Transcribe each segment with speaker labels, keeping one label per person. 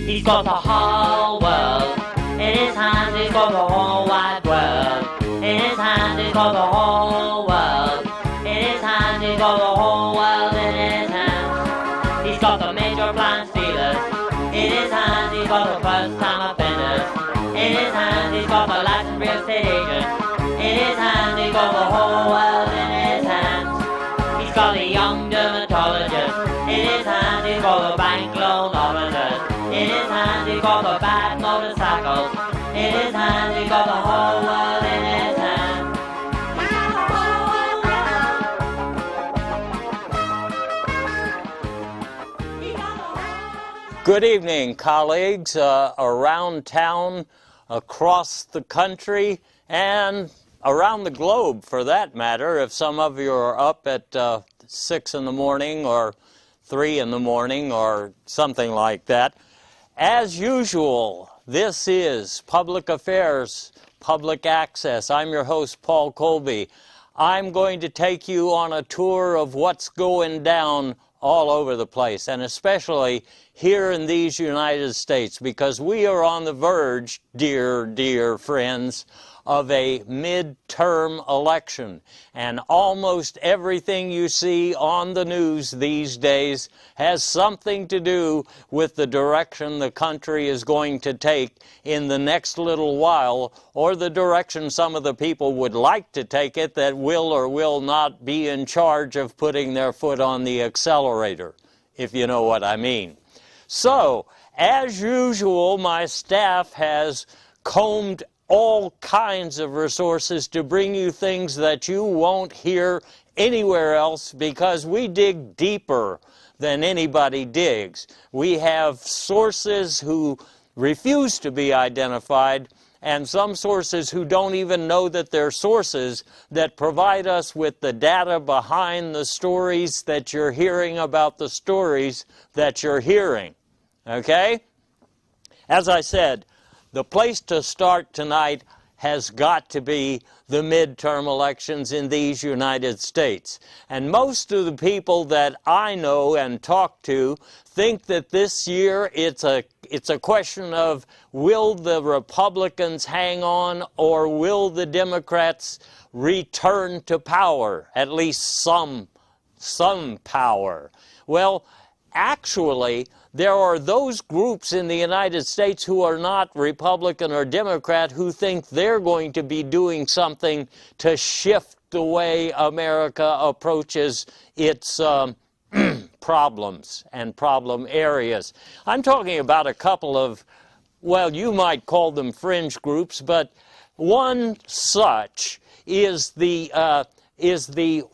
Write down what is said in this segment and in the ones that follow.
Speaker 1: He's got the whole world in his hands. He's got the whole wide world in his hands. He's got the whole world in his hands. He's got the whole world in his hands. He's got the major blind stealers in his hands. He's got the first-time offenders in his hands. He's got the licensed real estate agents in his hands. He's got the whole world in his hands. He's got the young dermatologists in his hands. He's got the bank loan officers in his hands. He's got the bad motorcycles in his hands. He's got the whole world in his hands.
Speaker 2: Good evening, colleagues around town, across the country, and around the globe, for that matter. If some of you are up at 6 in the morning or 3 in the morning or something like that. As usual, this is Public Affairs, Public Access. I'm your host, Paul Colby. I'm going to take you on a tour of what's going down all over the place, and especially here in these United States, because we are on the verge, dear friends, of a midterm election. And almost everything you see on the news these days has something to do with the direction the country is going to take in the next little while, or the direction some of the people would like to take it that will or will not be in charge of putting their foot on the accelerator, if you know what I mean. So, as usual, my staff has combed all kinds of resources to bring you things that you won't hear anywhere else, because we dig deeper than anybody digs. We have sources who refuse to be identified, and some sources who don't even know that they're sources, that provide us with the data behind the stories that you're hearing about the stories that you're hearing. Okay? As I said, the place to start tonight has got to be the midterm elections in these United States. And most of the people that I know and talk to think that this year it's a question of, will the Republicans hang on, or will the Democrats return to power, at least some power? Well, actually, there are those groups in the United States who are not Republican or Democrat who think they're going to be doing something to shift the way America approaches its problems and problem areas. I'm talking about a couple of, well, you might call them fringe groups, but one such is the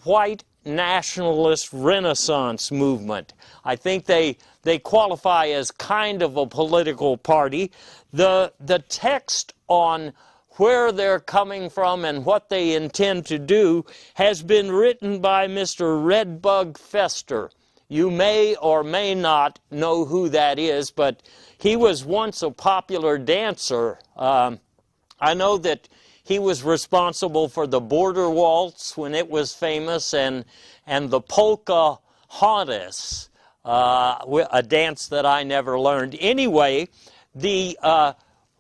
Speaker 2: white nationalist Renaissance movement. I think they qualify as kind of a political party. The text on where they're coming from and what they intend to do has been written by Mr. Redbug Fester. You may or may not know who that is, but he was once a popular dancer. I know that he was responsible for the Border Waltz when it was famous, and the Polka Honus, a dance that I never learned. Anyway, the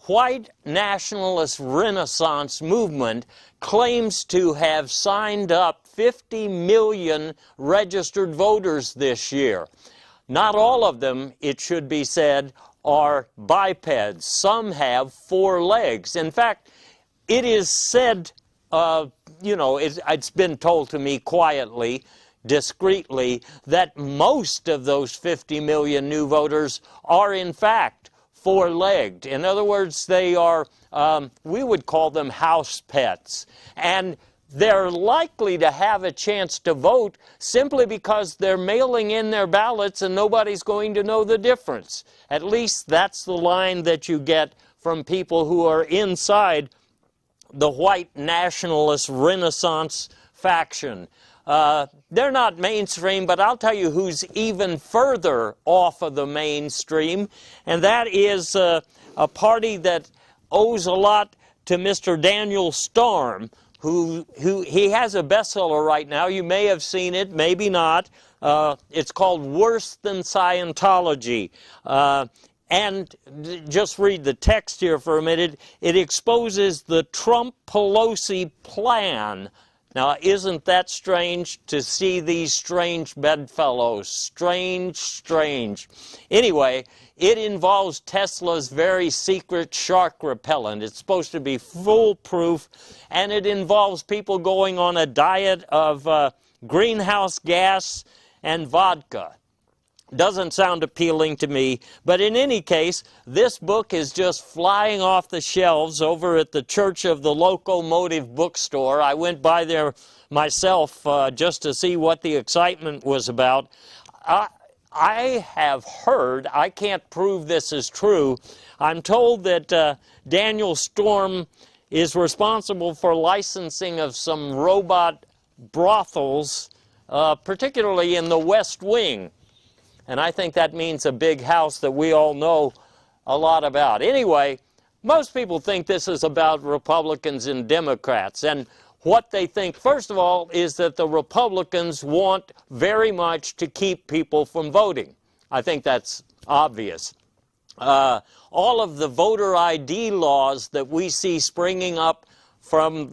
Speaker 2: white nationalist Renaissance movement claims to have signed up 50 million registered voters this year. Not all of them, it should be said, are bipeds. Some have 4 legs. In fact, it is said, it's been told to me quietly, discreetly, that most of those 50 million new voters are in fact 4-legged. In other words, they are, we would call them house pets. And they're likely to have a chance to vote simply because they're mailing in their ballots and nobody's going to know the difference. At least that's the line that you get from people who are inside the white nationalist Renaissance faction. They're not mainstream, but I'll tell you who's even further off of the mainstream, and that is a party that owes a lot to Mr. Daniel Storm, who he has a bestseller right now. You may have seen it, maybe not. It's called Worse Than Scientology. And just read the text here for a minute. It exposes the Trump-Pelosi plan. Now, isn't that strange to see these strange bedfellows? Strange, strange. Anyway, it involves Tesla's very secret shark repellent. It's supposed to be foolproof, and it involves people going on a diet of greenhouse gas and vodka. Doesn't sound appealing to me, but in any case, this book is just flying off the shelves over at the Church of the Locomotive bookstore. I went by there myself just to see what the excitement was about. I have heard, I can't prove this is true, I'm told that Daniel Storm is responsible for licensing of some robot brothels, particularly in the West Wing. And I think that means a big house that we all know a lot about. Anyway, most people think this is about Republicans and Democrats. And what they think, first of all, is that the Republicans want very much to keep people from voting. I think that's obvious. All of the voter ID laws that we see springing up for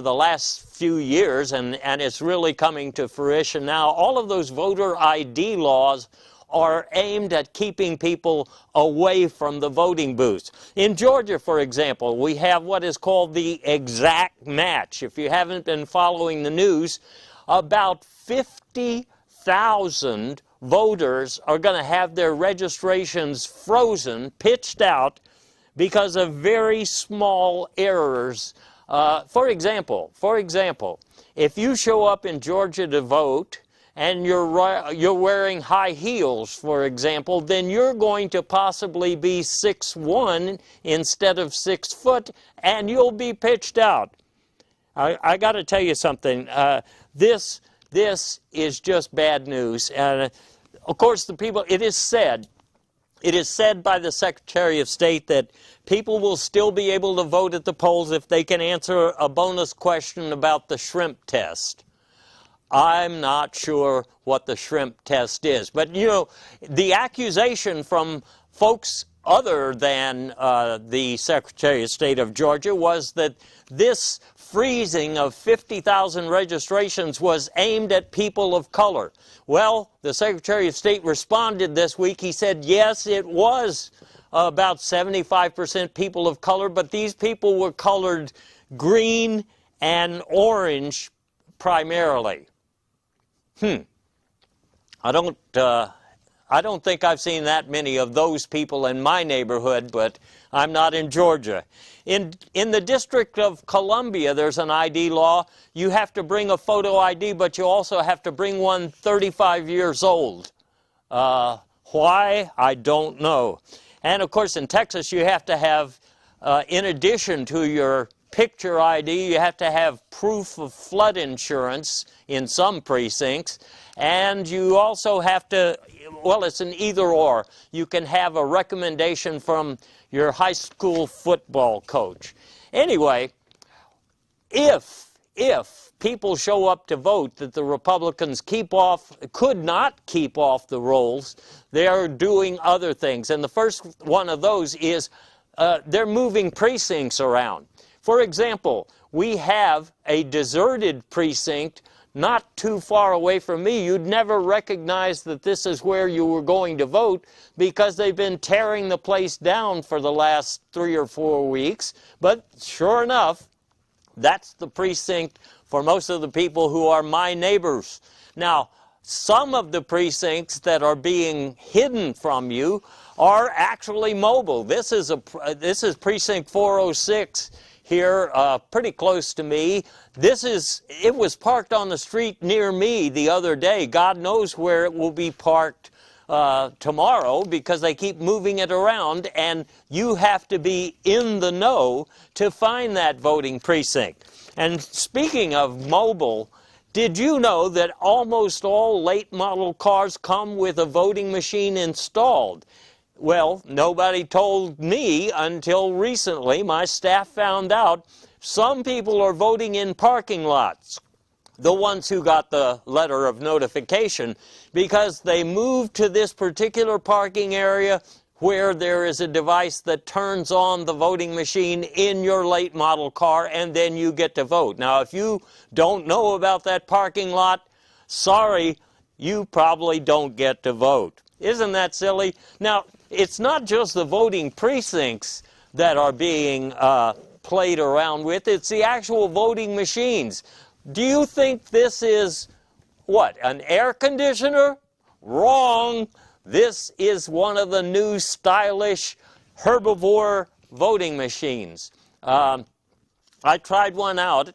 Speaker 2: the last few years, and it's really coming to fruition now, all of those voter ID laws are aimed at keeping people away from the voting booths. In Georgia, for example, we have what is called the exact match. If you haven't been following the news, about 50,000 voters are going to have their registrations frozen, pitched out, because of very small errors. For example, if you show up in Georgia to vote and you're wearing high heels, for example, then you're going to possibly be 6'1" instead of 6 foot, and you'll be pitched out. I got to tell you something. This is just bad news. And of course, it is said by the Secretary of State that people will still be able to vote at the polls if they can answer a bonus question about the shrimp test. I'm not sure what the shrimp test is. But, you know, the accusation from folks other than the Secretary of State of Georgia was that this freezing of 50,000 registrations was aimed at people of color. Well, the Secretary of State responded this week. He said, yes, it was about 75% people of color, but these people were colored green and orange primarily. I don't think I've seen that many of those people in my neighborhood, but I'm not in Georgia. In the District of Columbia, there's an ID law. You have to bring a photo ID, but you also have to bring one 35 years old. Why? I don't know. And of course, in Texas, you have to have, in addition to your picture ID, you have to have proof of flood insurance in some precincts. And you also have to, well, it's an either-or. You can have a recommendation from your high school football coach. Anyway, if people show up to vote that the Republicans could not keep off the rolls, they are doing other things. And the first one of those is they're moving precincts around. For example, we have a deserted precinct not too far away from me. You'd never recognize that this is where you were going to vote because they've been tearing the place down for the last 3 or 4 weeks. But sure enough, that's the precinct for most of the people who are my neighbors. Now, some of the precincts that are being hidden from you are actually mobile. This is precinct 406 here, pretty close to me. It was parked on the street near me the other day. God knows where it will be parked tomorrow because they keep moving it around, and you have to be in the know to find that voting precinct. And speaking of mobile, did you know that almost all late model cars come with a voting machine installed? Well, nobody told me until recently. My staff found out some people are voting in parking lots, the ones who got the letter of notification, because they moved to this particular parking area where there is a device that turns on the voting machine in your late model car, and then you get to vote. Now, if you don't know about that parking lot, sorry, you probably don't get to vote. Isn't that silly? Now, it's not just the voting precincts that are being played around with, it's the actual voting machines. Do you think this is, what, an air conditioner? Wrong. This is one of the new stylish herbivore voting machines. I tried one out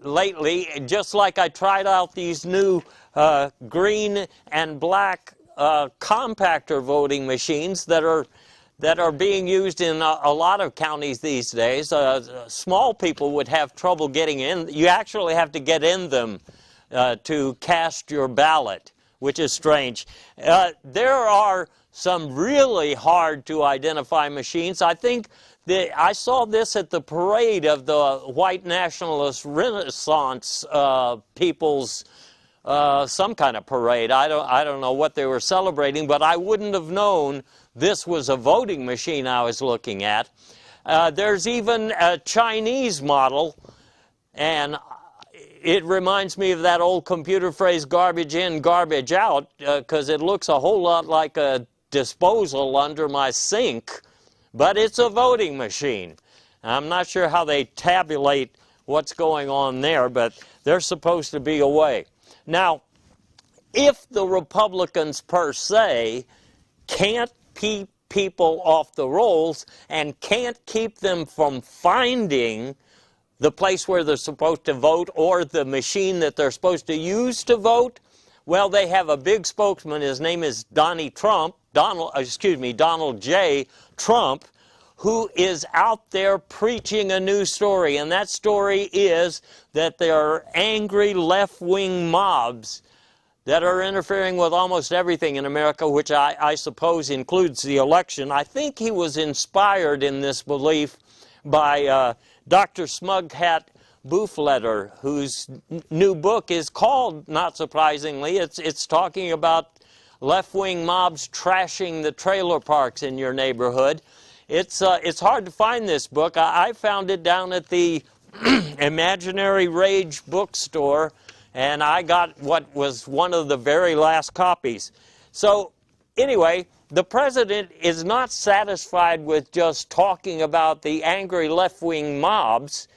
Speaker 2: lately, just like I tried out these new green and black compactor voting machines that are being used in a lot of counties these days. Small people would have trouble getting in. You actually have to get in them to cast your ballot, which is strange. There are some really hard to identify machines. I think that I saw this at the parade of the white nationalist Renaissance people's some kind of parade. I don't know what they were celebrating, but I wouldn't have known this was a voting machine I was looking at. There's even a Chinese model, and it reminds me of that old computer phrase, garbage in, garbage out, because it looks a whole lot like a disposal under my sink, but it's a voting machine. I'm not sure how they tabulate what's going on there, but there's supposed to be a way. Now, if the Republicans per se can't keep people off the rolls and can't keep them from finding the place where they're supposed to vote or the machine that they're supposed to use to vote, well, they have a big spokesman. His name is Donald J. Trump, who is out there preaching a new story. And that story is that there are angry left-wing mobs that are interfering with almost everything in America, which I suppose includes the election. I think he was inspired in this belief by Dr. Smughat Boofletter, whose new book is called, not surprisingly, it's talking about left-wing mobs trashing the trailer parks in your neighborhood. It's hard to find this book. I found it down at the Imaginary Rage bookstore, and I got what was one of the very last copies. So anyway, the president is not satisfied with just talking about the angry left-wing mobs.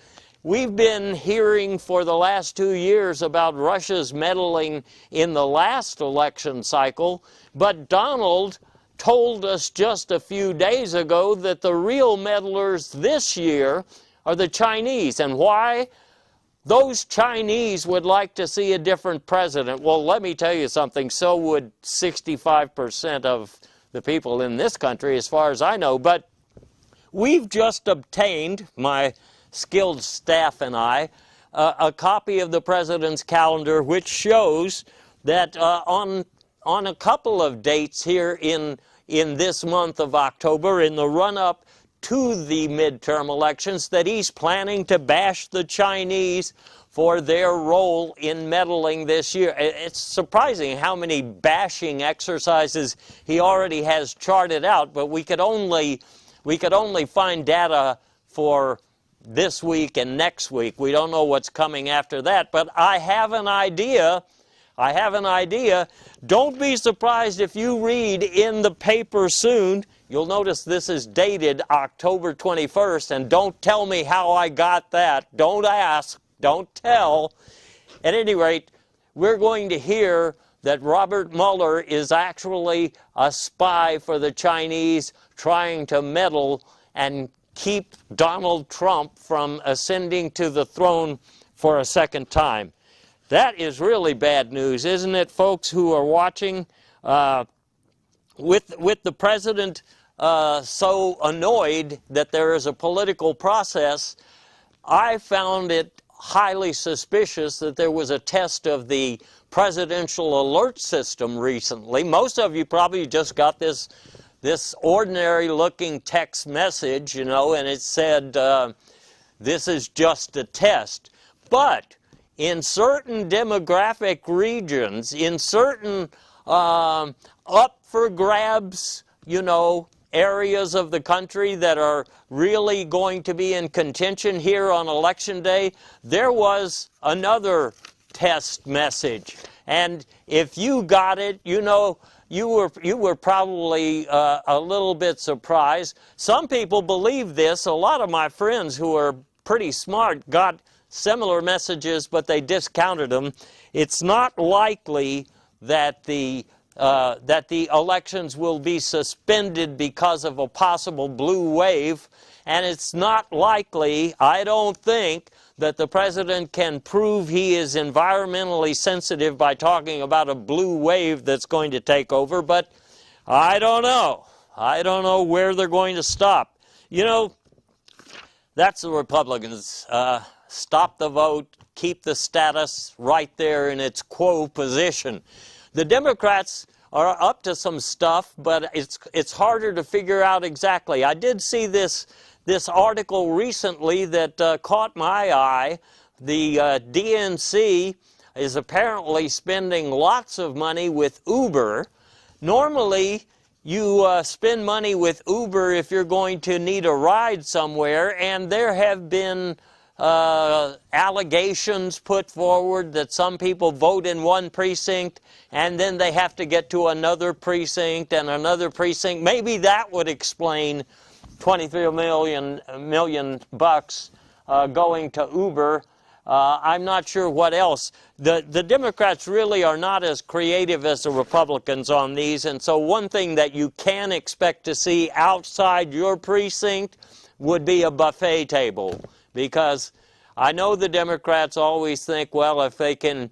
Speaker 2: We've been hearing for the last 2 years about Russia's meddling in the last election cycle, but Donald told us just a few days ago that the real meddlers this year are the Chinese. And why? Those Chinese would like to see a different president. Well, let me tell you something, so would 65% of the people in this country, as far as I know. But we've just obtained, my skilled staff and I, a copy of the president's calendar, which shows that on a couple of dates here in this month of October, in the run-up to the midterm elections, that he's planning to bash the Chinese for their role in meddling this year. It's surprising how many bashing exercises he already has charted out, but we could only find data for this week and next week. We don't know what's coming after that, but I have an idea. Don't be surprised if you read in the paper soon. You'll notice this is dated October 21st, and don't tell me how I got that. Don't ask. Don't tell. At any rate, we're going to hear that Robert Mueller is actually a spy for the Chinese, trying to meddle and keep Donald Trump from ascending to the throne for a second time. That is really bad news, isn't it, folks who are watching? With the president so annoyed that there is a political process, I found it highly suspicious that there was a test of the presidential alert system recently. Most of you probably just got this ordinary-looking text message, you know, and it said, this is just a test. But in certain demographic regions, in certain up-for-grabs you know, areas of the country that are really going to be in contention here on Election Day, there was another test message. And if you got it, you know, you were probably a little bit surprised. Some people believe this. A lot of my friends who are pretty smart got similar messages, but they discounted them. It's not likely that the elections will be suspended because of a possible blue wave, and it's not likely, I don't think, that the president can prove he is environmentally sensitive by talking about a blue wave that's going to take over, but I don't know. I don't know where they're going to stop. You know, that's the Republicans. Stop the vote, keep the status right there in its quo position. The Democrats are up to some stuff, but it's harder to figure out exactly. I did see this article recently that caught my eye. The DNC is apparently spending lots of money with Uber. Normally, you spend money with Uber if you're going to need a ride somewhere, and there have been allegations put forward that some people vote in one precinct and then they have to get to another precinct and another precinct. Maybe that would explain 23 million bucks going to Uber. I'm not sure what else. The Democrats really are not as creative as the Republicans on these, and so one thing that you can expect to see outside your precinct would be a buffet table, because I know the Democrats always think, well, if they can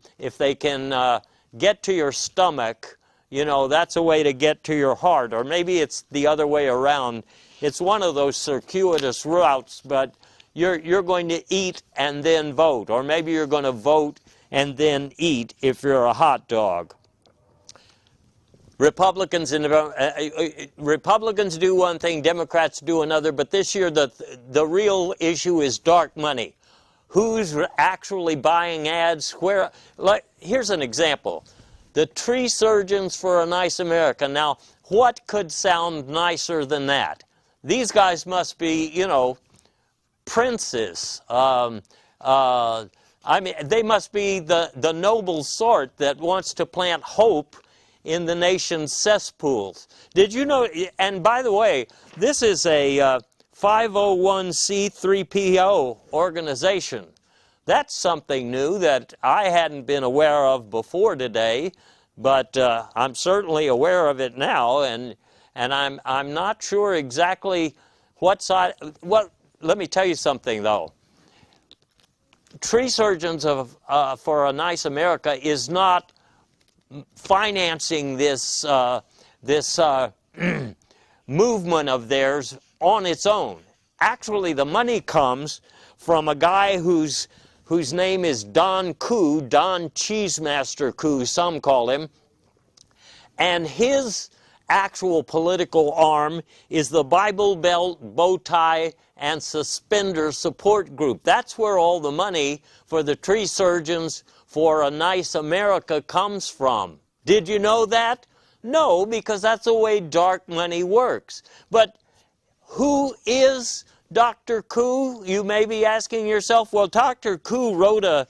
Speaker 2: get to your stomach, you know, that's a way to get to your heart, or maybe it's the other way around. It's one of those circuitous routes, but you're going to eat and then vote, or maybe you're going to vote and then eat if you're a hot dog. Republicans do one thing, Democrats do another, but this year the real issue is dark money. Who's actually buying ads? Where? Like, here's an example. The tree surgeons for a nice America. Now, what could sound nicer than that? These guys must be, you know, princes. I mean, they must be the noble sort that wants to plant hope in the nation's cesspools. Did you know, and by the way, this is a 501c3PO organization. That's something new that I hadn't been aware of before today, but I'm certainly aware of it now, and I'm not sure exactly what side. Well, let me tell you something though. Tree Surgeons for a Nice America is not financing this movement of theirs on its own. Actually, the money comes from a guy whose name is Don Koo, Don Cheesemaster Koo, some call him, and his actual political arm is the Bible Belt, Bow Tie, and Suspender Support Group. That's where all the money for the Tree Surgeons for a Nice America comes from. Did you know that? No, because that's the way dark money works. But who is Dr. Koo? You may be asking yourself. Well, Dr. Koo wrote a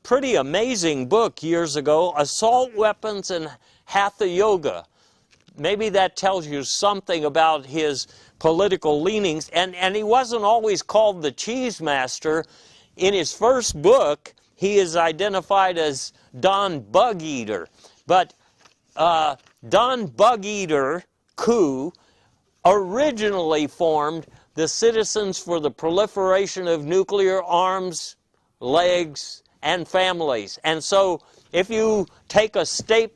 Speaker 2: pretty amazing book years ago, Assault Weapons and Hatha Yoga. Maybe that tells you something about his political leanings. And he wasn't always called the Cheese Master. In his first book, he is identified as Don Bug Eater. But Don Bug Eater Koo originally formed the Citizens for the Proliferation of Nuclear Arms, Legs, and Families. And so if you take a step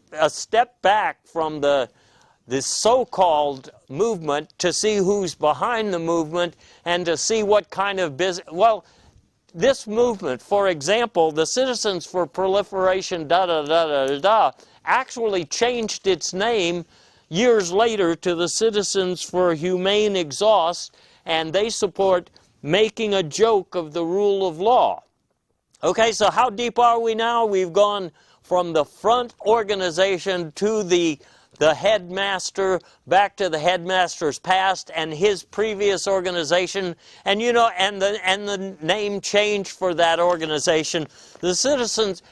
Speaker 2: back from this so-called movement to see who's behind the movement and to see what kind of business, well, this movement, for example, the Citizens for Proliferation actually changed its name years later to the Citizens for Humane Exhaust, and they support making a joke of the rule of law. Okay, so how deep are we now? We've gone from the front organization to the the headmaster back to the headmaster's past and his previous organization, and you know, and the name changed for that organization. The Citizens,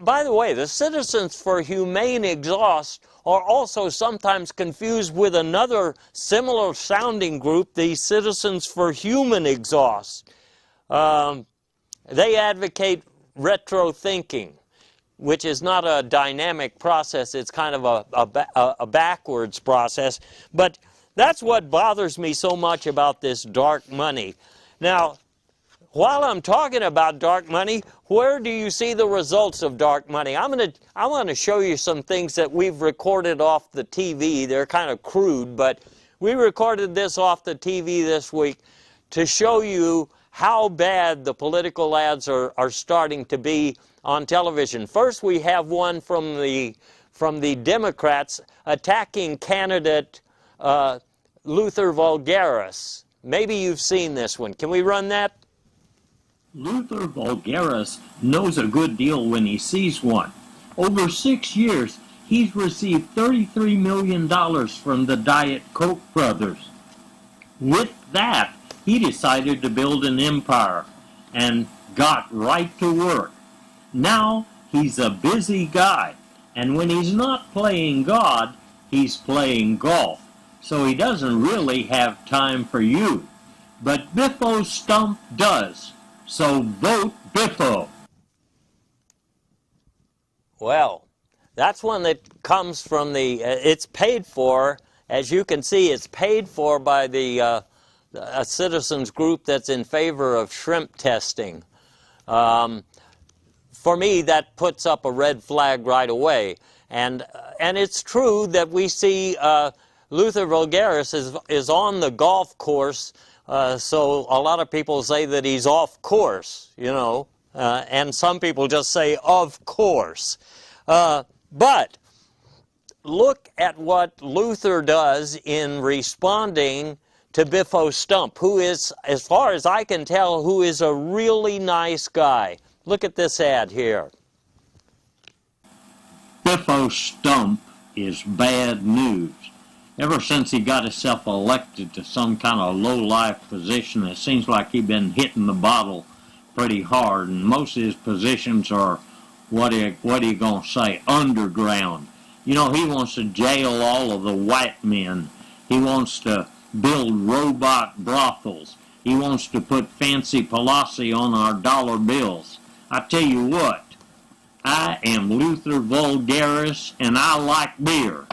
Speaker 2: by the way, the Citizens for Humane Exhaust are also sometimes confused with another similar sounding group, the Citizens for Human Exhaust. They advocate retro thinking, which is not a dynamic process. It's kind of a backwards process. But that's what bothers me so much about this dark money. Now, while I'm talking about dark money, where do you see the results of dark money? I want to show you some things that we've recorded off the TV. They're kind of crude, but we recorded this off the TV this week to show you how bad the political ads are starting to be on television. First, we have one from the Democrats attacking candidate Luther Vulgaris. Maybe you've seen this one. Can we run that?
Speaker 3: Luther Vulgaris knows a good deal when he sees one. Over 6 years, he's received $33 million from the Diet Coke brothers. With that, he decided to build an empire and got right to work. Now he's a busy guy, and when he's not playing God, he's playing golf. So he doesn't really have time for you. But Biffo Stump does. So vote Biffo.
Speaker 2: Well, that's one that comes from the, it's paid for, as you can see, it's paid for by a citizens group that's in favor of shrimp testing. For me, that puts up a red flag right away. And it's true that we see Luther Vulgaris is on the golf course, so a lot of people say that he's off course, you know, and some people just say, of course. But look at what Luther does in responding to Biffo Stump, who is, as far as I can tell, who is a really nice guy. Look at this ad here.
Speaker 3: Biffo Stump is bad news. Ever since he got himself elected to some kind of low-life position, it seems like he's been hitting the bottle pretty hard, and most of his positions are, what are you going to say, underground. You know, he wants to jail all of the white men. He wants to build robot brothels. He wants to put fancy Palazzi on our dollar bills. I tell you what, I am Luther Vulgaris, and I like beer.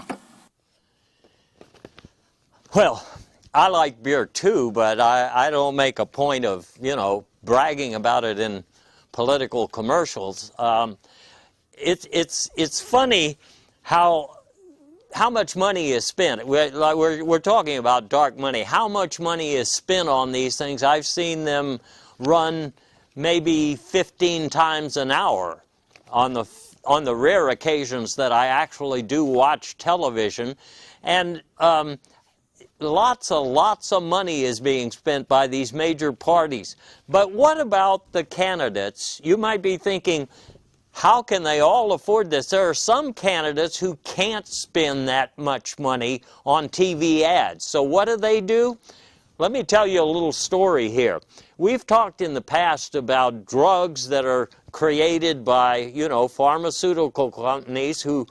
Speaker 2: Well, I like beer too, but I don't make a point of, you know, bragging about it in political commercials. It's funny how much money is spent. We're talking about dark money. How much money is spent on these things? I've seen them run maybe 15 times an hour on the rare occasions that I actually do watch television, and lots of money is being spent by these major parties. But what about the candidates? You might be thinking, how can they all afford this? There are some candidates who can't spend that much money on TV ads. So what do? Let me tell you a little story here. We've talked in the past about drugs that are created by, you know, pharmaceutical companies who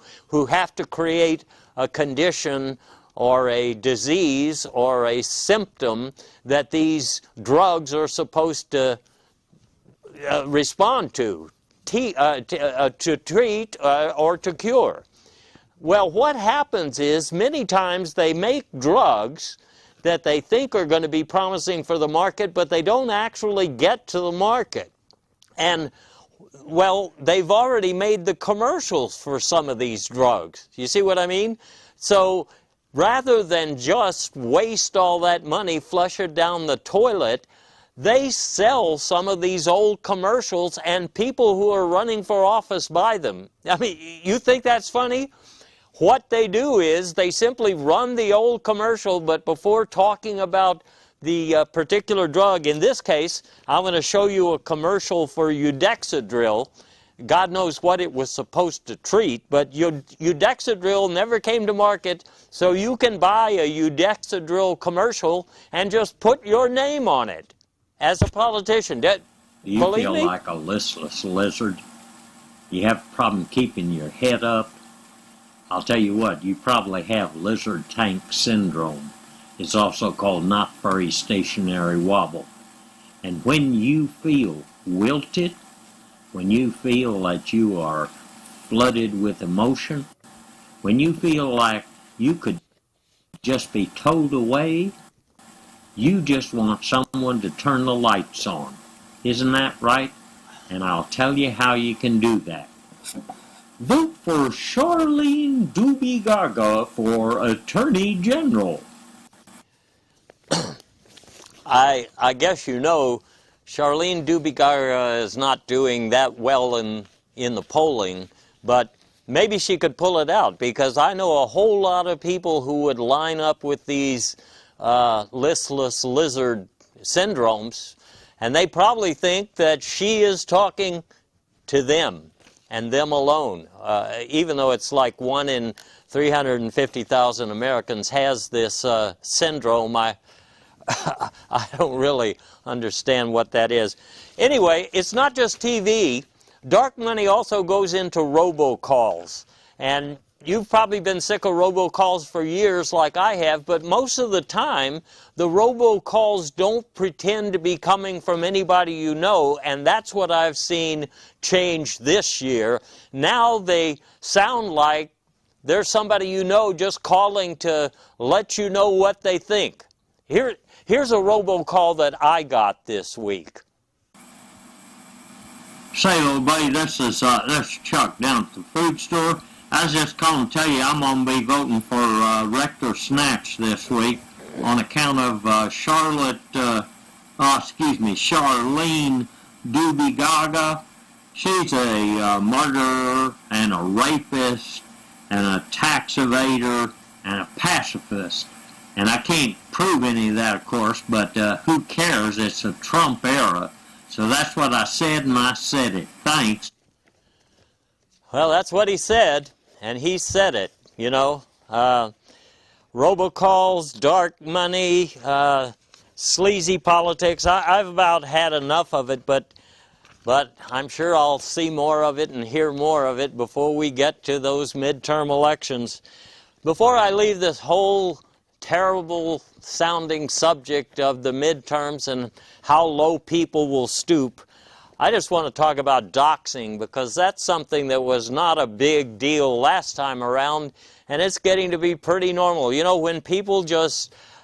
Speaker 2: have to create a condition or a disease or a symptom that these drugs are supposed to respond to treat or to cure. Well, what happens is many times they make drugs that they think are going to be promising for the market, but they don't actually get to the market. And, well, they've already made the commercials for some of these drugs. You see what I mean? So rather than just waste all that money, flush it down the toilet, they sell some of these old commercials, and people who are running for office buy them. I mean, you think that's funny? What they do is they simply run the old commercial, but before talking about the particular drug, in this case, I'm going to show you a commercial for Udexadril. God knows what it was supposed to treat, but Udexadril never came to market, so you can buy a Udexadril commercial and just put your name on it as a politician.
Speaker 3: Do you
Speaker 2: Believe
Speaker 3: feel
Speaker 2: me?
Speaker 3: like a listless lizard? You have a problem keeping your head up? I'll tell you what, you probably have lizard tank syndrome. It's also called not very stationary wobble. And when you feel wilted, when you feel that you are flooded with emotion, when you feel like you could just be towed away, you just want someone to turn the lights on. Isn't that right? And I'll tell you how you can do that. Vote for Charlene Doobie Gaga for Attorney General.
Speaker 2: I guess you know Charlene Doobie Gaga is not doing that well in the polling, but maybe she could pull it out, because I know a whole lot of people who would line up with these listless lizard syndromes, and they probably think that she is talking to them and them alone, even though it's like 1 in 350,000 Americans has this syndrome. I don't really understand what that is. Anyway, it's not just TV. Dark money also goes into robocalls. And you've probably been sick of robocalls for years like I have, but most of the time, the robocalls don't pretend to be coming from anybody you know, and that's what I've seen change this year. Now they sound like there's somebody you know just calling to let you know what they think. Here's a robocall that I got this week.
Speaker 3: Say, old buddy, this is Chuck down at the food store. I was just calling to tell you I'm going to be voting for Rector Snatch this week on account of Charlene Doobie Gaga. She's a murderer and a rapist and a tax evader and a pacifist. And I can't prove any of that, of course, but who cares? It's a Trump era. So that's what I said, and I said it. Thanks.
Speaker 2: Well, that's what he said, and he said it, you know. Robocalls, dark money, sleazy politics. I've about had enough of it, but I'm sure I'll see more of it and hear more of it before we get to those midterm elections. Before I leave this whole terrible sounding subject of the midterms and how low people will stoop, I just want to talk about doxing, because that's something that was not a big deal last time around, and it's getting to be pretty normal. You know, when people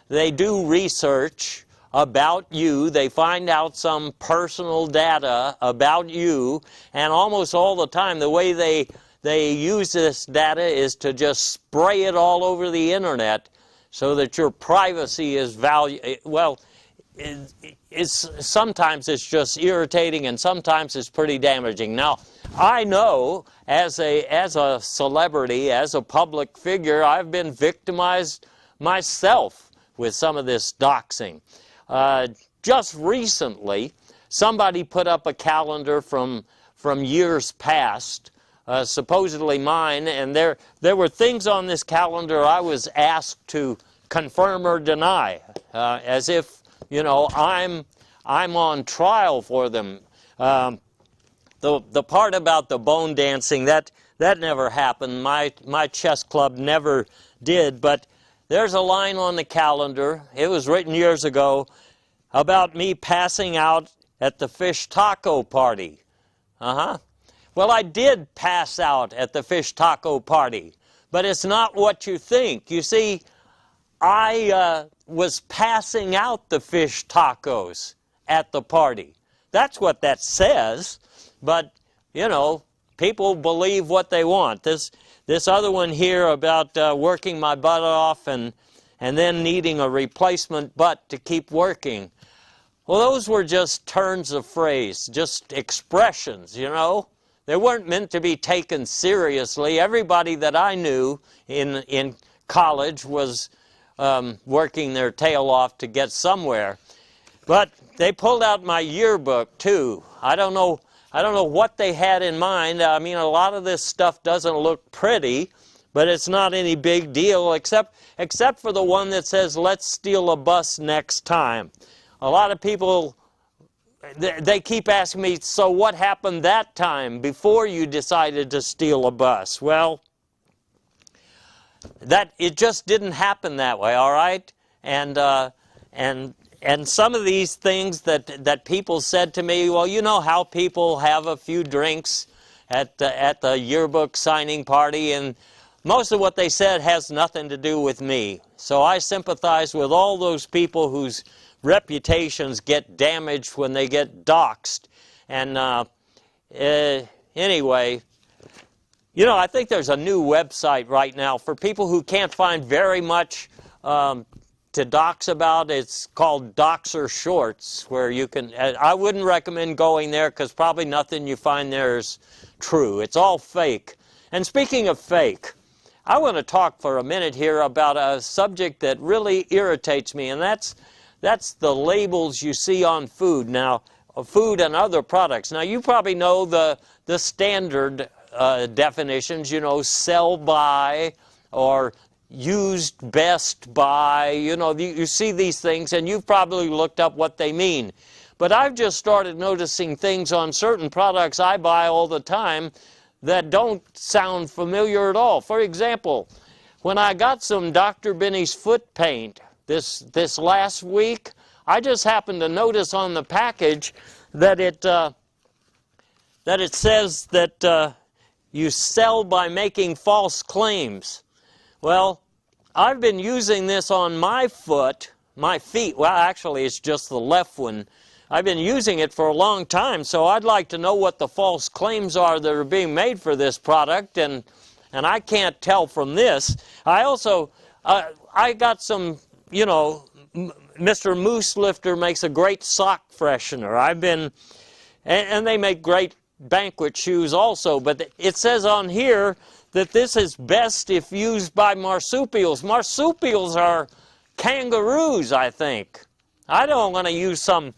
Speaker 2: they do research about you, they find out some personal data about you, and almost all the time the way they use this data is to just spray it all over the internet, so that your privacy is sometimes it's just irritating, and sometimes it's pretty damaging. Now, I know as a celebrity, as a public figure, I've been victimized myself with some of this doxing. Just recently, somebody put up a calendar from years past, supposedly mine, and there were things on this calendar I was asked to confirm or deny, as if, you know, I'm on trial for them. The part about the bone dancing, that never happened. My chess club never did, but there's a line on the calendar, it was written years ago, about me passing out at the fish taco party. Well, I did pass out at the fish taco party, but it's not what you think. You see, I was passing out the fish tacos at the party. That's what that says, but, you know, people believe what they want. This other one here about working my butt off and then needing a replacement butt to keep working. Well, those were just turns of phrase, just expressions, you know. They weren't meant to be taken seriously. Everybody that I knew in college was working their tail off to get somewhere. But they pulled out my yearbook, too. I don't know I don't know what they had in mind. I mean, a lot of this stuff doesn't look pretty, but it's not any big deal, except for the one that says, let's steal a bus next time. A lot of people, they keep asking me, so what happened that time before you decided to steal a bus? Well, it just didn't happen that way, all right? And some of these things that people said to me, well, you know how people have a few drinks at the yearbook signing party, and most of what they said has nothing to do with me. So I sympathize with all those people whose reputations get damaged when they get doxxed. And anyway, you know, I think there's a new website right now for people who can't find very much to dox about. It's called Doxer Shorts, where you can, I wouldn't recommend going there because probably nothing you find there is true. It's all fake. And speaking of fake, I want to talk for a minute here about a subject that really irritates me, and that's the labels you see on food now, food and other products. Now, you probably know the standard definitions, you know, sell by or used best by, you know, you see these things and you've probably looked up what they mean. But I've just started noticing things on certain products I buy all the time that don't sound familiar at all. For example, when I got some Dr. Benny's foot paint this last week, I just happened to notice on the package that it says that you sell by making false claims. Well, I've been using this on my feet. Well, actually, it's just the left one. I've been using it for a long time, so I'd like to know what the false claims are that are being made for this product, and I can't tell from this. I also, I got some, you know, Mr. Moose Lifter makes a great sock freshener. And they make great banquet shoes also, but it says on here that this is best if used by marsupials. Marsupials are kangaroos, I think. I don't want to use some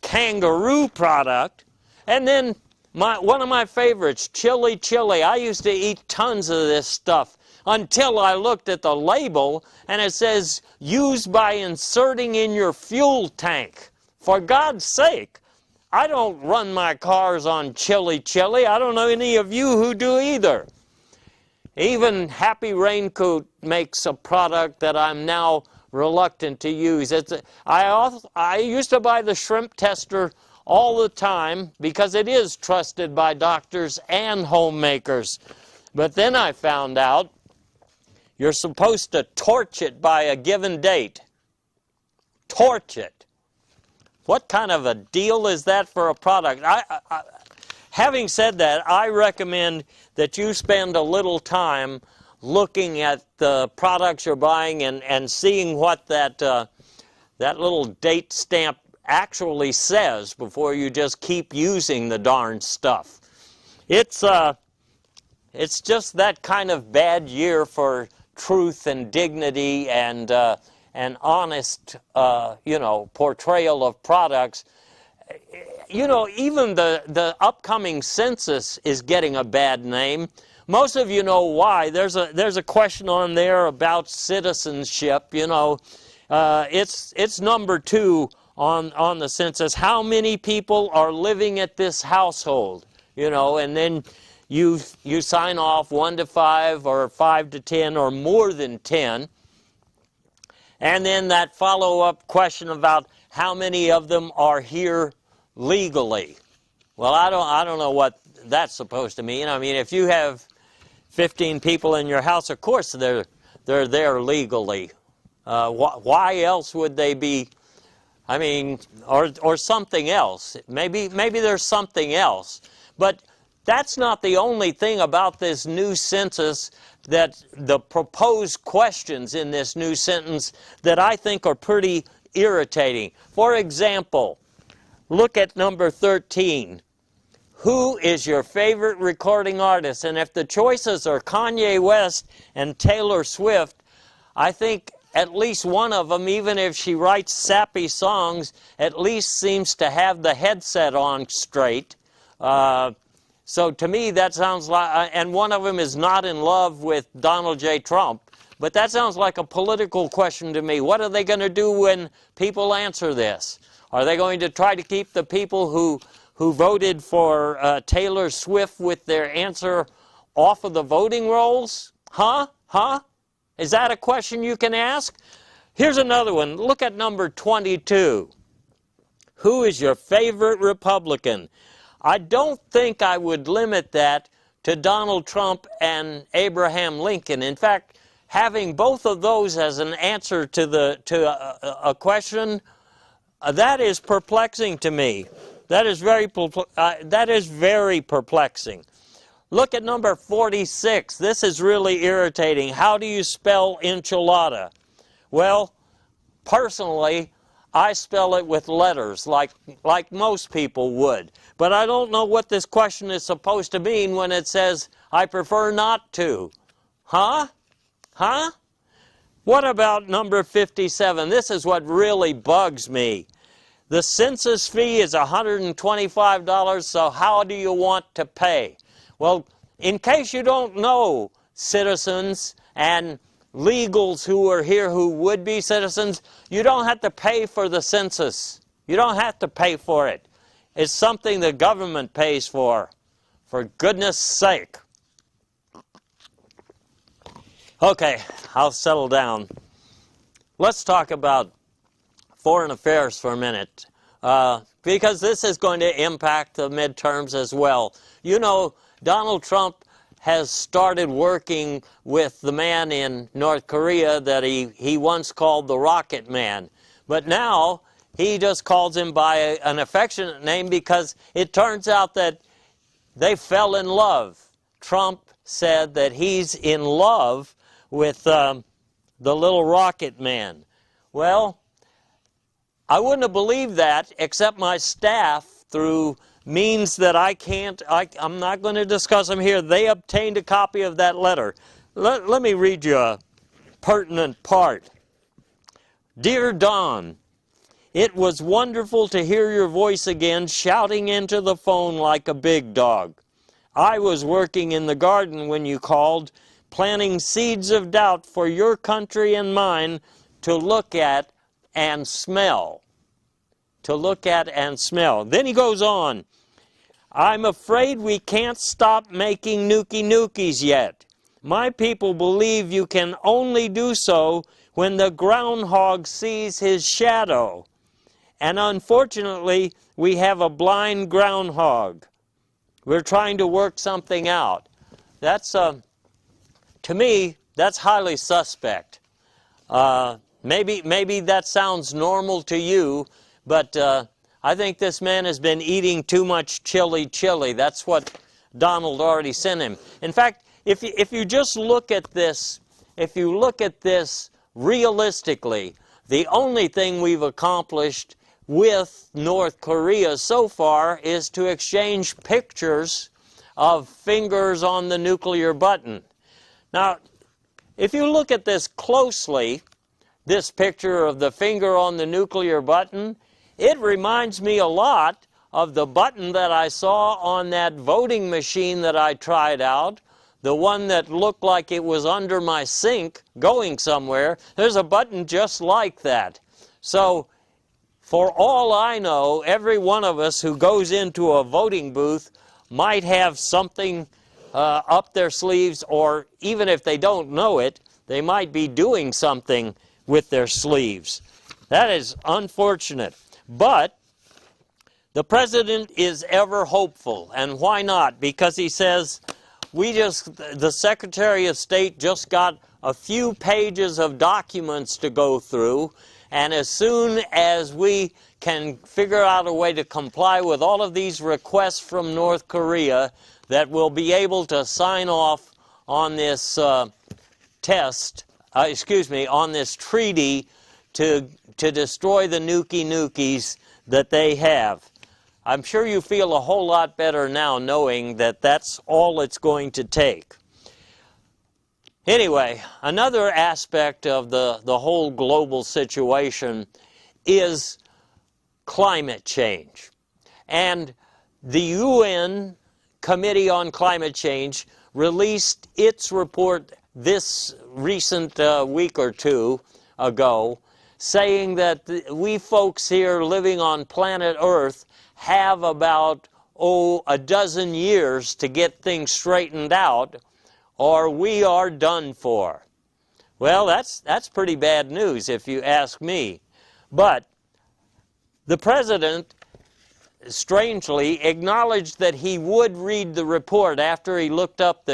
Speaker 2: kangaroo product. And then one of my favorites, chili. I used to eat tons of this stuff until I looked at the label and it says used by inserting in your fuel tank. For God's sake, I don't run my cars on chili. I don't know any of you who do either. Even Happy Raincoat makes a product that I'm now reluctant to use. I used to buy the shrimp tester all the time because it is trusted by doctors and homemakers. But then I found out you're supposed to torch it by a given date. Torch it. What kind of a deal is that for a product? Having said that, I recommend that you spend a little time looking at the products you're buying and seeing what that little date stamp actually says before you just keep using the darn stuff. It's just that kind of bad year for truth and dignity and honest, you know, portrayal of products. You know, even the upcoming census is getting a bad name. Most of you know why. There's a question on there about citizenship. You know, it's number 2 on the census. How many people are living at this household? You know, and then you sign off 1 to 5 or 5 to 10 or more than 10. And then that follow-up question about how many of them are here legally. Well, I don't know what that's supposed to mean. I mean, if you have 15 people in your house, of course they're there legally. Why else would they be? I mean, or something else. Maybe there's something else. But that's not the only thing about this new census, that the proposed questions in this new sentence that I think are pretty irritating. For example, look at number 13. Who is your favorite recording artist? And if the choices are Kanye West and Taylor Swift, I think at least one of them, even if she writes sappy songs, at least seems to have the headset on straight. So to me, that sounds like, and one of them is not in love with Donald J. Trump, but that sounds like a political question to me. What are they going to do when people answer this? Are they going to try to keep the people who voted for Taylor Swift with their answer off of the voting rolls? Huh? Huh? Is that a question you can ask? Here's another one. Look at number 22. Who is your favorite Republican? I don't think I would limit that to Donald Trump and Abraham Lincoln. In fact, having both of those as an answer to a question, that is perplexing to me. That is very perplexing. Look at number 46. This is really irritating. How do you spell enchilada? Well, personally, I spell it with letters, like most people would. But I don't know what this question is supposed to mean when it says, I prefer not to. Huh? Huh? What about number 57? This is what really bugs me. The census fee is $125, so how do you want to pay? Well, in case you don't know, citizens and legals who are here who would be citizens, you don't have to pay for the census. You don't have to pay for it. It's something the government pays for goodness sake. Okay, I'll settle down. Let's talk about foreign affairs for a minute, because this is going to impact the midterms as well. You know, Donald Trump has started working with the man in North Korea that he once called the Rocket Man. But now he just calls him by an affectionate name because it turns out that they fell in love. Trump said that he's in love with the little Rocket Man. Well, I wouldn't have believed that except my staff, through means that I'm not going to discuss them here. They obtained a copy of that letter. Let me read you a pertinent part. Dear Don, it was wonderful to hear your voice again, shouting into the phone like a big dog. I was working in the garden when you called, planting seeds of doubt for your country and mine to look at and smell. To look at and smell. Then he goes on. I'm afraid we can't stop making nookies yet. My people believe you can only do so when the groundhog sees his shadow. And unfortunately, we have a blind groundhog. We're trying to work something out. That's, to me, that's highly suspect. Maybe that sounds normal to you, but I think this man has been eating too much chili. That's what Donald already sent him. In fact, if you just look at this, realistically, the only thing we've accomplished with North Korea so far is to exchange pictures of fingers on the nuclear button. Now, if you look at this closely, this picture of the finger on the nuclear button, it reminds me a lot of the button that I saw on that voting machine that I tried out, the one that looked like it was under my sink going somewhere. There's a button just like that. So, for all I know, every one of us who goes into a voting booth might have something up their sleeves, or even if they don't know it, they might be doing something with their sleeves. That is unfortunate. But the president is ever hopeful. And why not? Because he says, the Secretary of State just got a few pages of documents to go through, and as soon as we can figure out a way to comply with all of these requests from North Korea, that we'll be able to sign off on this on this treaty to destroy the nookies that they have. I'm sure you feel a whole lot better now knowing that that's all it's going to take. Anyway, another aspect of the whole global situation is climate change. And the UN Committee on Climate Change released its report this recent week or two ago, saying that we folks here living on planet Earth have about, a dozen years to get things straightened out, or we are done for. Well, that's pretty bad news if you ask me. But the president strangely acknowledged that he would read the report after he looked up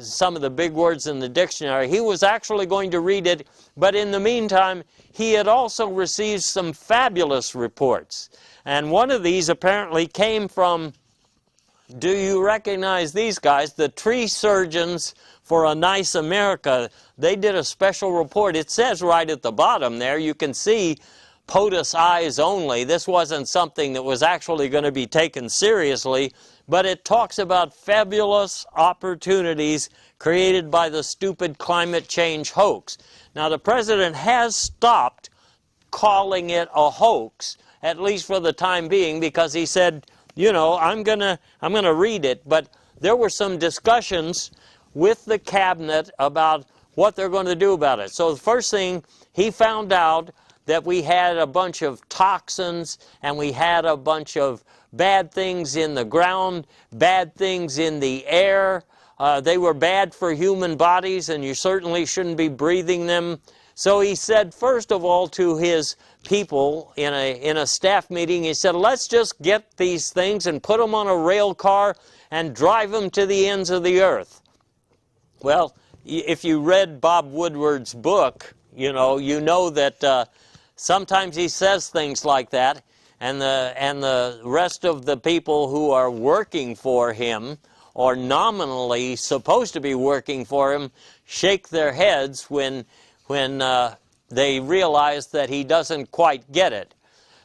Speaker 2: some of the big words in the dictionary. He was actually going to read it, but in the meantime, he had also received some fabulous reports. And one of these apparently came from, do you recognize these guys? The Tree Surgeons for a Nice America. They did a special report. It says right at the bottom there, you can see POTUS eyes only. This wasn't something that was actually going to be taken seriously, but it talks about fabulous opportunities created by the stupid climate change hoax. Now, the president has stopped calling it a hoax, at least for the time being, because he said, you know, I'm gonna read it. But there were some discussions with the cabinet about what they're going to do about it. So the first thing, he found out that we had a bunch of toxins and we had a bunch of bad things in the ground, bad things in the air. They were bad for human bodies, and you certainly shouldn't be breathing them. So he said, first of all, to his people in a staff meeting, he said, let's just get these things and put them on a rail car and drive them to the ends of the earth. Well, if you read Bob Woodward's book, you know that sometimes he says things like that, and the rest of the people who are working for him, or nominally supposed to be working for him, shake their heads when they realize that he doesn't quite get it.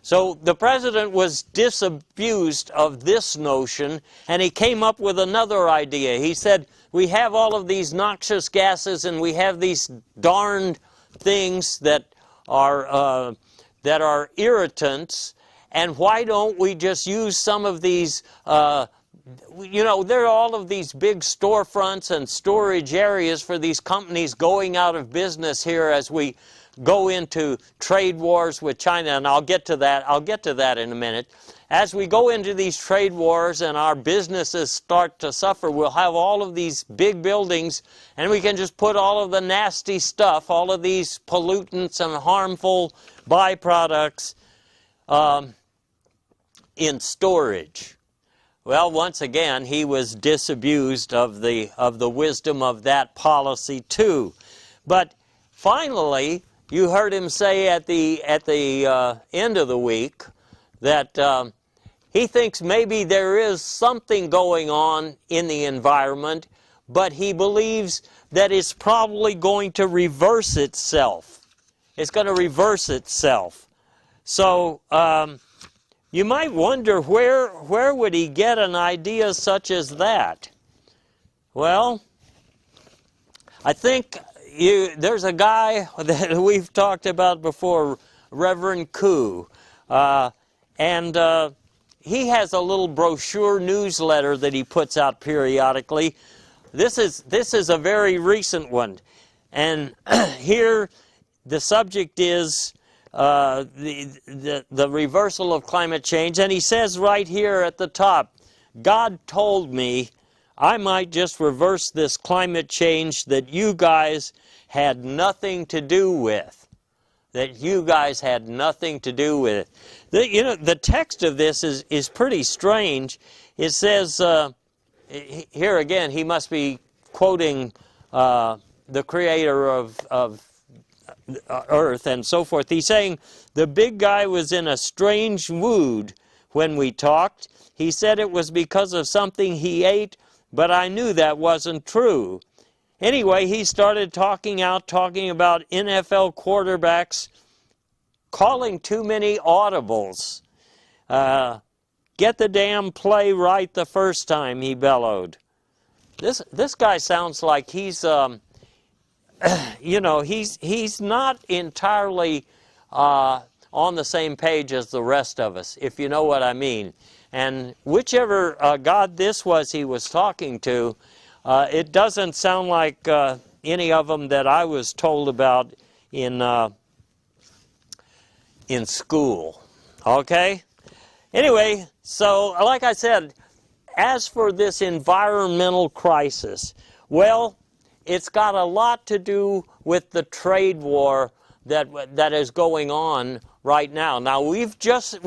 Speaker 2: So the president was disabused of this notion, and he came up with another idea. He said, we have all of these noxious gases, and we have these darned things that are irritants, and why don't we just use some of these, there are all of these big storefronts and storage areas for these companies going out of business here as we go into trade wars with China, and I'll get to that in a minute. As we go into these trade wars and our businesses start to suffer, we'll have all of these big buildings, and we can just put all of the nasty stuff, all of these pollutants and harmful byproducts in storage. Well, once again, he was disabused of the wisdom of that policy too. But finally, you heard him say at the end of the week that he thinks maybe there is something going on in the environment, but he believes that it's probably going to reverse itself. It's going to reverse itself. So you might wonder where would he get an idea such as that? Well, I think there's a guy that we've talked about before, Reverend Koo, and he has a little brochure newsletter that he puts out periodically. This is a very recent one, and here the subject is the reversal of climate change, and he says right here at the top, God told me I might just reverse this climate change that you guys had nothing to do with. That you guys had nothing to do with it. The text of this is pretty strange. It says, here again, he must be quoting the creator of Earth and so forth. He's saying, the big guy was in a strange mood when we talked. He said it was because of something he ate, but I knew that wasn't true. Anyway, he started talking about NFL quarterbacks calling too many audibles. Get the damn play right the first time, he bellowed. This guy sounds like he's he's not entirely on the same page as the rest of us, if you know what I mean. And whichever God this was he was talking to, it doesn't sound like any of them that I was told about in school. Okay? Anyway, so like I said, as for this environmental crisis, well, it's got a lot to do with the trade war that is going on right now. Now we've just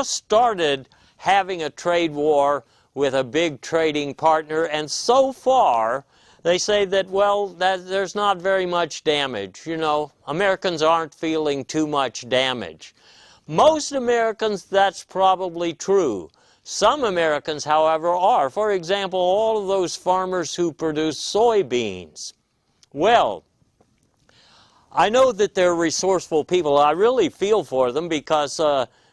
Speaker 2: started having a trade war with a big trading partner, and so far they say that, well, that there's not very much damage. You know, Americans aren't feeling too much damage. Most Americans, that's probably true. Some Americans, however, are. For example, all of those farmers who produce soybeans. Well, I know that they're resourceful people. I really feel for them because,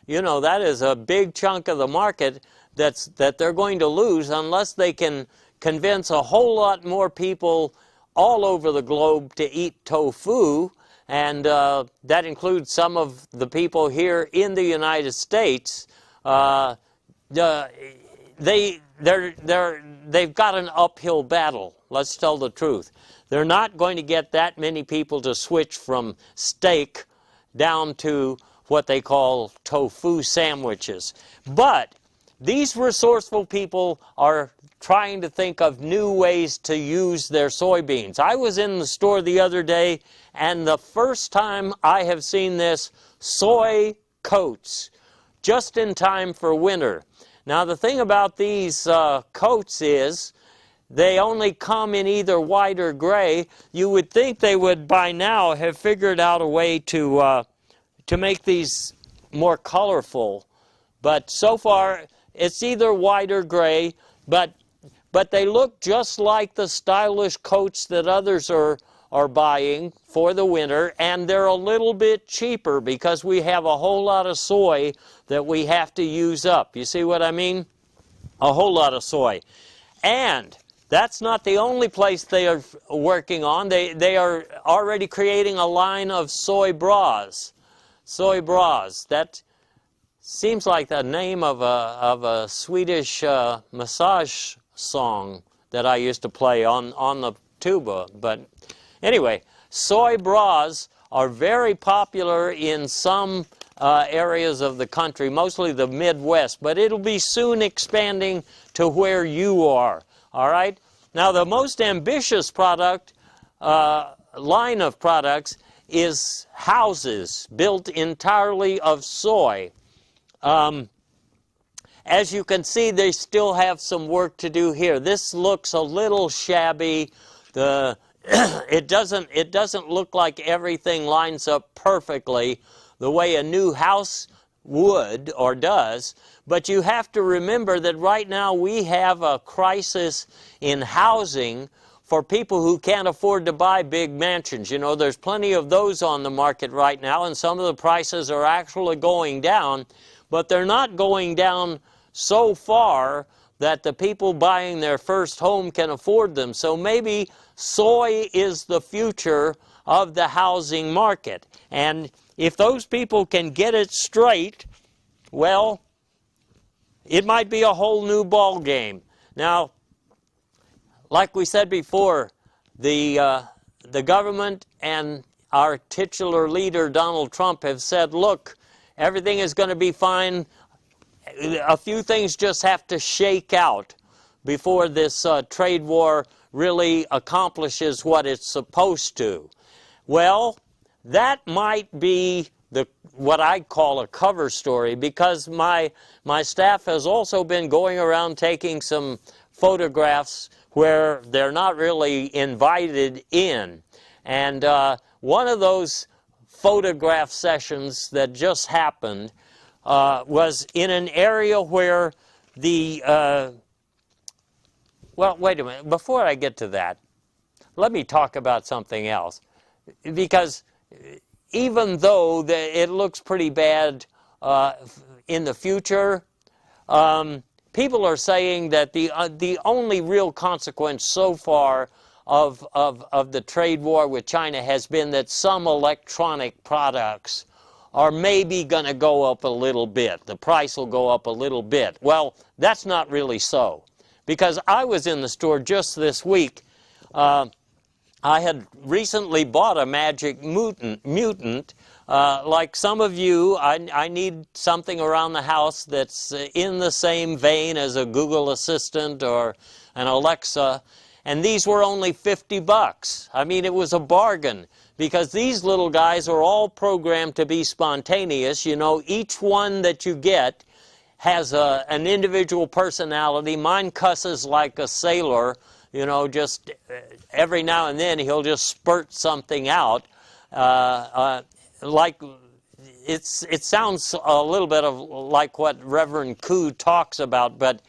Speaker 2: you know, that is a big chunk of the market that they're going to lose unless they can convince a whole lot more people all over the globe to eat tofu. And that includes some of the people here in the United States. They've got an uphill battle. Let's tell the truth. They're not going to get that many people to switch from steak down to what they call tofu sandwiches. But these resourceful people are trying to think of new ways to use their soybeans. I was in the store the other day, and the first time I have seen this, soy coats, just in time for winter. Now the thing about these coats is they only come in either white or gray. You would think they would by now have figured out a way to make these more colorful, but so far it's either white or gray, but they look just like the stylish coats that others are buying for the winter, and they're a little bit cheaper because we have a whole lot of soy that we have to use up. You see what I mean? A whole lot of soy. And that's not the only place they are working on. They are already creating a line of soy bras. Soy bras. That seems like the name of a Swedish massage song that I used to play on the tuba. But anyway, soy bras are very popular in some areas of the country, mostly the Midwest, but it'll be soon expanding to where you are. All right? Now, the most ambitious product, line of products, is houses built entirely of soy. As you can see, they still have some work to do here. This looks a little shabby. It doesn't look like everything lines up perfectly the way a new house would or does. But you have to remember that right now we have a crisis in housing for people who can't afford to buy big mansions. You know, there's plenty of those on the market right now, and some of the prices are actually going down, but they're not going down so far that the people buying their first home can afford them. So maybe soy is the future of the housing market. And if those people can get it straight, well, it might be a whole new ball game. Now, like we said before, the government and our titular leader, Donald Trump, have said, look, everything is going to be fine. A few things just have to shake out before this trade war really accomplishes what it's supposed to. Well, that might be what I call a cover story, because my staff has also been going around taking some photographs where they're not really invited in. And one of those photograph sessions that just happened was in an area where the... well, wait a minute. Before I get to that, let me talk about something else. Because even though it looks pretty bad in the future, people are saying that the only real consequence so far of the trade war with China has been that some electronic products are maybe going to go up a little bit. The price will go up a little bit. Well, that's not really so. Because I was in the store just this week. I had recently bought a Magic Mutant. Like some of you, I need something around the house that's in the same vein as a Google Assistant or an Alexa. And these were only 50 bucks. I mean, it was a bargain. Because these little guys are all programmed to be spontaneous. You know, each one that you get has an individual personality. Mine cusses like a sailor. You know, just every now and then he'll just spurt something out. Like it sounds a little bit of like what Reverend Koo talks about, but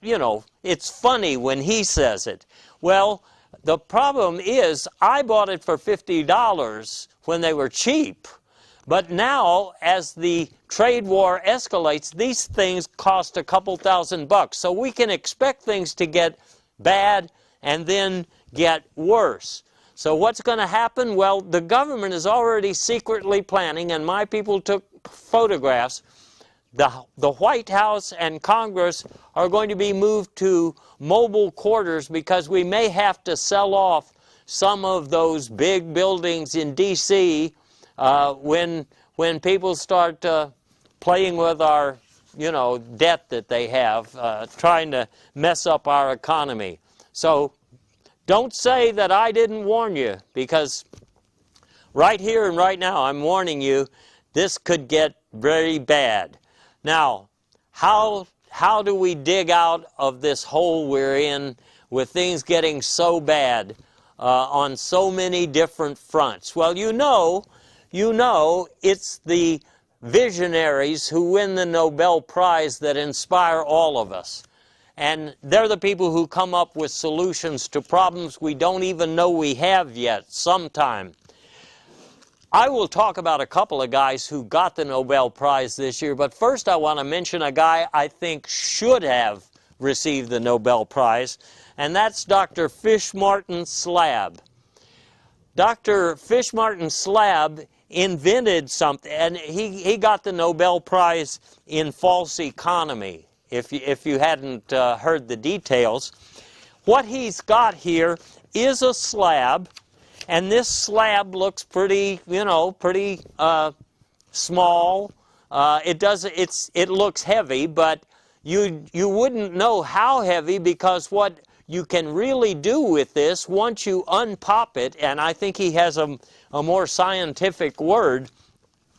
Speaker 2: you know, it's funny when he says it. Well, the problem is I bought it for $50 when they were cheap. But now, as the trade war escalates, these things cost a couple $1,000. So we can expect things to get bad and then get worse. So what's going to happen? Well, the government is already secretly planning, and my people took photographs. The White House and Congress are going to be moved to mobile quarters because we may have to sell off some of those big buildings in D.C. When people start playing with our, you know, debt that they have, trying to mess up our economy. So don't say that I didn't warn you, because right here and right now I'm warning you, this could get very bad. Now, how do we dig out of this hole we're in with things getting so bad on so many different fronts? Well, you know, it's the visionaries who win the Nobel Prize that inspire all of us. And they're the people who come up with solutions to problems we don't even know we have yet sometime. I will talk about a couple of guys who got the Nobel Prize this year, but first I want to mention a guy I think should have received the Nobel Prize, and that's Dr. Fish-Martin Slab. Dr. Fish-Martin Slab invented something, and he got the Nobel Prize in false economy, if you hadn't heard the details. What he's got here is a slab. And this slab looks pretty, you know, pretty small. It looks heavy, but you wouldn't know how heavy, because what you can really do with this, once you unpop it, and I think he has a more scientific word,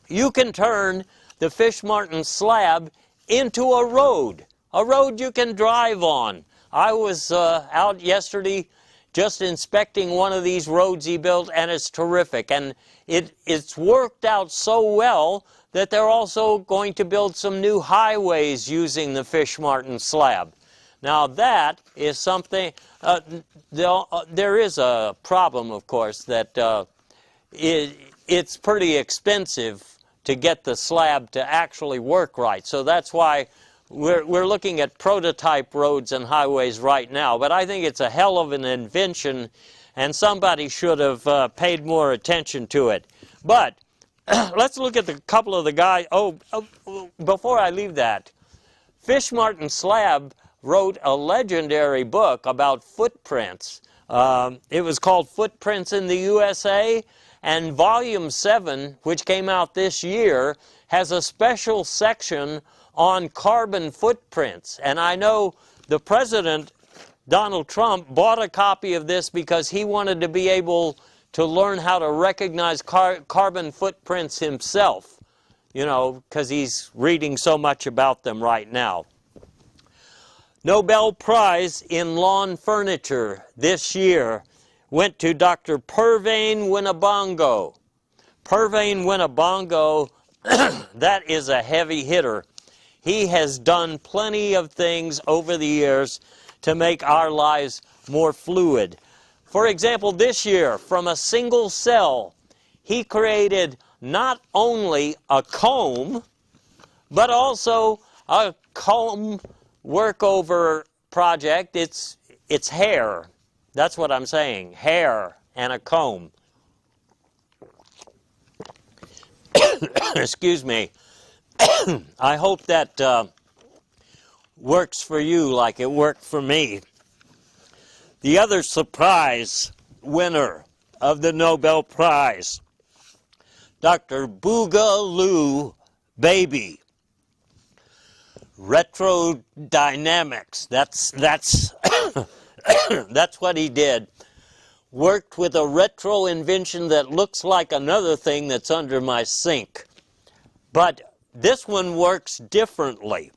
Speaker 2: you can turn the Fish-Martin slab into a road you can drive on. I was out yesterday just inspecting one of these roads he built, and it's terrific. And it's worked out so well that they're also going to build some new highways using the Fish-Martin slab. Now that is something, there is a problem, of course, that it's pretty expensive to get the slab to actually work right. So that's why we're looking at prototype roads and highways right now, but I think it's a hell of an invention, and somebody should have paid more attention to it. But let's look at a couple of the guys. Before I leave that, Fish-Martin Slab wrote a legendary book about footprints. It was called Footprints in the USA, and Volume 7, which came out this year, has a special section on carbon footprints. And I know the President, Donald Trump, bought a copy of this because he wanted to be able to learn how to recognize carbon footprints himself, you know, because he's reading so much about them right now. Nobel Prize in Lawn Furniture this year went to Dr. Pervane Winabongo. Pervane Winabongo, that is a heavy hitter. He has done plenty of things over the years to make our lives more fluid. For example, this year, from a single cell, he created not only a comb, but also a comb workover project. It's hair. That's what I'm saying, hair and a comb. excuse me, I hope that works for you like it worked for me. The other surprise winner of the Nobel Prize, Dr. Boogaloo Baby. Retrodynamics, that's that's what he did. Worked with a retro invention that looks like another thing that's under my sink. But this one works differently.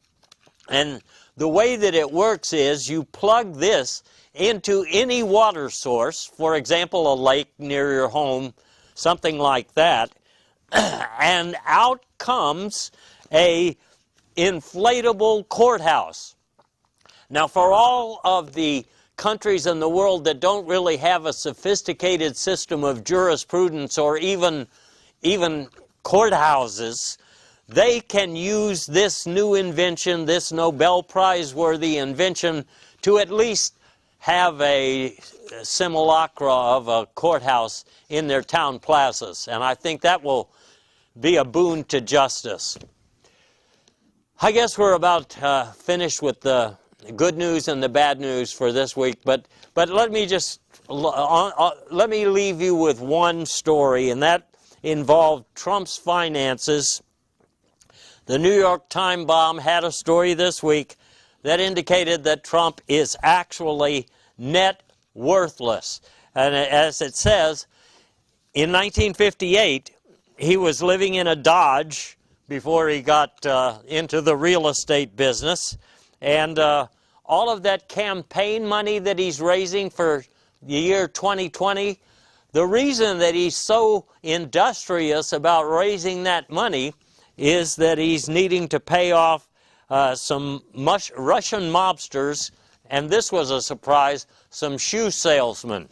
Speaker 2: And the way that it works is you plug this into any water source, for example, a lake near your home, something like that, and out comes a inflatable courthouse. Now, for all of the countries in the world that don't really have a sophisticated system of jurisprudence or even courthouses, they can use this new invention, this Nobel Prize-worthy invention, to at least have a simulacra of a courthouse in their town plazas. And I think that will be a boon to justice. I guess we're about finished with the good news and the bad news for this week, but let me leave you with one story, and that involved Trump's finances. The New York Time bomb had a story this week that indicated that Trump is actually net worthless. And as it says, in 1958, he was living in a Dodge before he got into the real estate business. And all of that campaign money that he's raising for the year 2020, the reason that he's so industrious about raising that money is that he's needing to pay off some Russian mobsters, and this was a surprise, some shoe salesmen.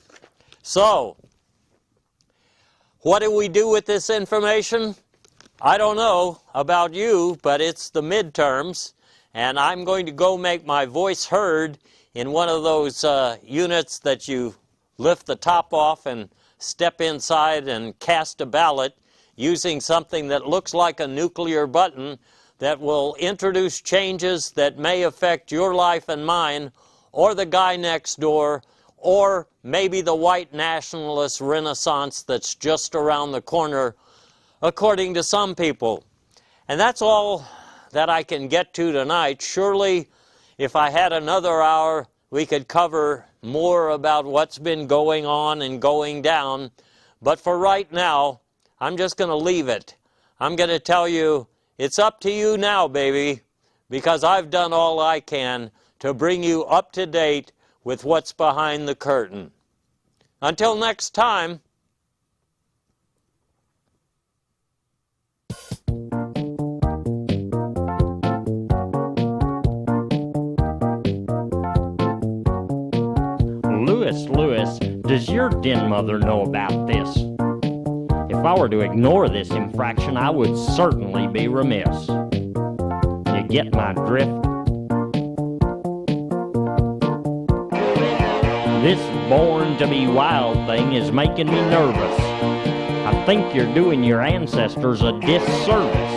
Speaker 2: So, what do we do with this information? I don't know about you, but it's the midterms, and I'm going to go make my voice heard in one of those units that you lift the top off and step inside and cast a ballot using something that looks like a nuclear button that will introduce changes that may affect your life and mine, or the guy next door, or maybe the white nationalist renaissance that's just around the corner, according to some people. And that's all that I can get to tonight. Surely, if I had another hour, we could cover more about what's been going on and going down. But for right now, I'm just going to leave it. I'm going to tell you, it's up to you now, baby, because I've done all I can to bring you up to date with what's behind the curtain. Until next time.
Speaker 4: Louis, does your den mother know about this? If I were to ignore this infraction, I would certainly be remiss. You get my drift? This born-to-be-wild thing is making me nervous. I think you're doing your ancestors a disservice.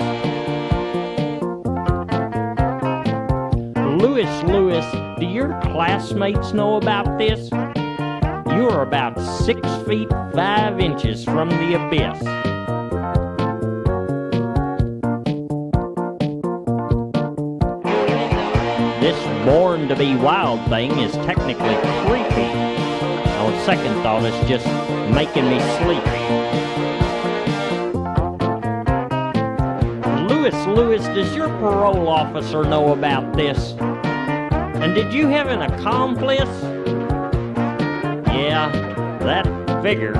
Speaker 4: Louis, do your classmates know about this? You're about 6 feet 5 inches from the abyss. This born-to-be-wild thing is technically creepy. On second thought, it's just making me sleepy. Louis, does your parole officer know about this? And did you have an accomplice? Yeah, that figures.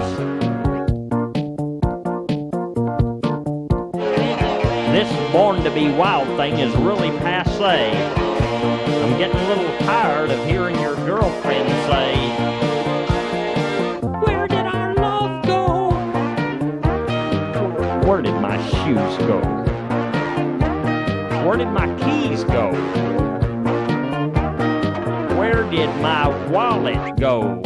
Speaker 4: This born-to-be-wild thing is really passé. I'm getting a little tired of hearing your girlfriend say, "Where did our love go? Where did my shoes go? Where did my keys go? Where did my wallet go?"